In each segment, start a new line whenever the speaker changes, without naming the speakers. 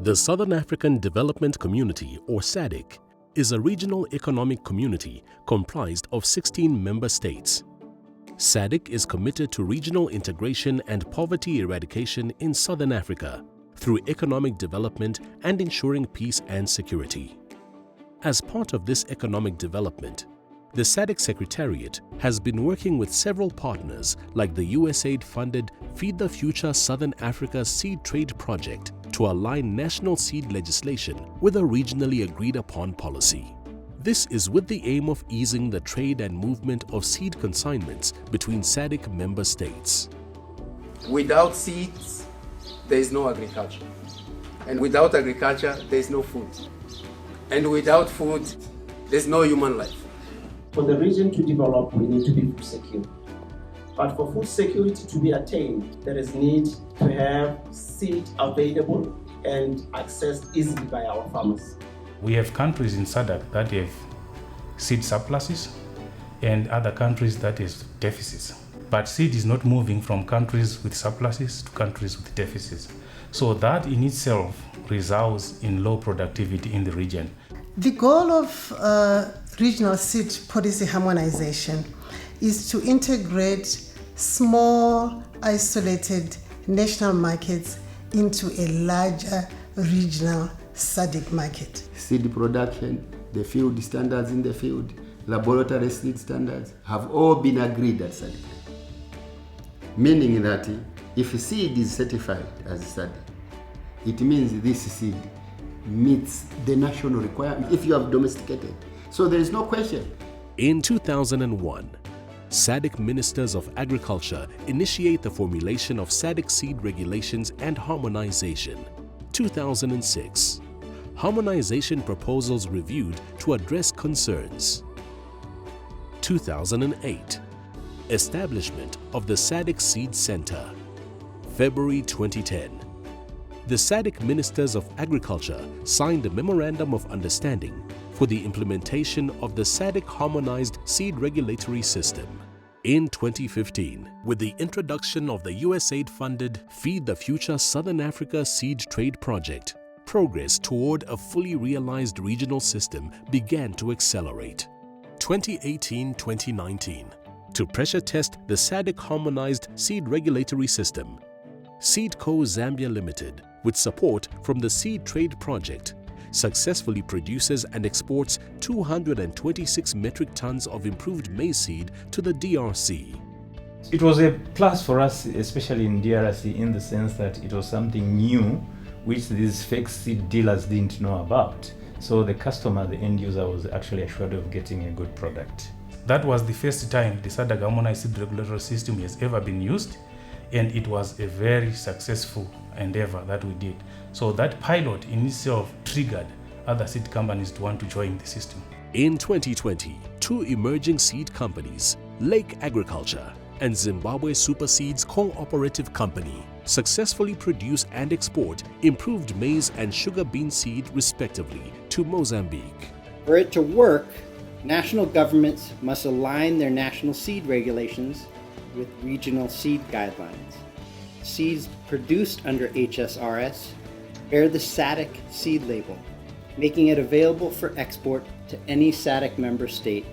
The Southern African Development Community, or SADC, is a regional economic community comprised of 16 member states. SADC is committed to regional integration and poverty eradication in Southern Africa through economic development and ensuring peace and security. As part of this economic development, the SADC Secretariat has been working with several partners like the USAID-funded Feed the Future Southern Africa Seed Trade Project to align national seed legislation with a regionally agreed-upon policy. This is with the aim of easing the trade and movement of seed consignments between SADC member states.
Without seeds, there is no agriculture. And without agriculture, there is no food. And without food, there is no human life.
For the region to develop, we need to be food secure. But for food security to be attained, there is need to have seed available and accessed easily by our farmers.
We have countries in SADC that have seed surpluses and other countries that have deficits. But seed is not moving from countries with surpluses to countries with deficits. So that in itself results in low productivity in the region.
The goal of regional seed policy harmonization is to integrate small, isolated national markets into a larger regional SADC market.
Seed production, the field standards in the field, laboratory seed standards have all been agreed at SADC. Meaning that if a seed is certified as SADC, it means this seed meets the national requirement if you have domesticated. So there is no question.
In 2001, SADC Ministers of Agriculture initiate the formulation of SADC seed regulations and harmonization. 2006, harmonization proposals reviewed to address concerns. 2008, establishment of the SADC Seed Center. February 2010, the SADC Ministers of Agriculture signed a Memorandum of Understanding for the implementation of the SADC Harmonized Seed Regulatory System. In 2015, with the introduction of the USAID-funded Feed the Future Southern Africa Seed Trade Project, progress toward a fully realized regional system began to accelerate. 2018-2019, to pressure test the SADC Harmonized Seed Regulatory System, Seedco Zambia Limited, with support from the Seed Trade Project, successfully produces and exports 226 metric tons of improved maize seed to the DRC.
It was a plus for us, especially in DRC, in the sense that it was something new which these fake seed dealers didn't know about. So the customer, the end user, was actually assured of getting a good product.
That was the first time the SADC Harmonized Seed Regulatory System has ever been used, and it was a very successful endeavor that we did. So that pilot in itself triggered other seed companies to want to join the system.
In 2020, two emerging seed companies, Lake Agriculture and Zimbabwe Super Seeds Cooperative Company, successfully produce and export improved maize and sugar bean seed respectively to Mozambique.
For it to work, national governments must align their national seed regulations with regional seed guidelines. Seeds produced under HSRS bear the SADC seed label, making it available for export to any SADC member state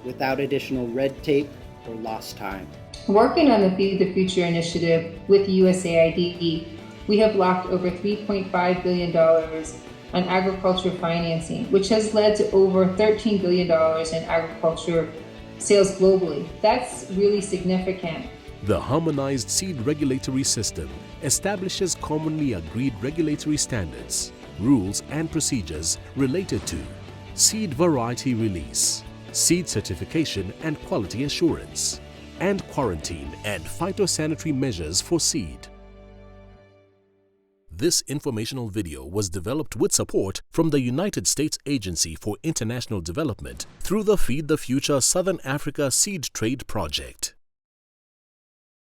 without additional red tape or lost time.
Working on the Feed the Future initiative with USAID, we have locked over $3.5 billion on agriculture financing, which has led to over $13 billion in agriculture sales globally. That's really significant.
The Harmonized Seed Regulatory System establishes commonly agreed regulatory standards, rules and procedures related to seed variety release, seed certification and quality assurance, and quarantine and phytosanitary measures for seed. This informational video was developed with support from the United States Agency for International Development through the Feed the Future Southern Africa Seed Trade Project.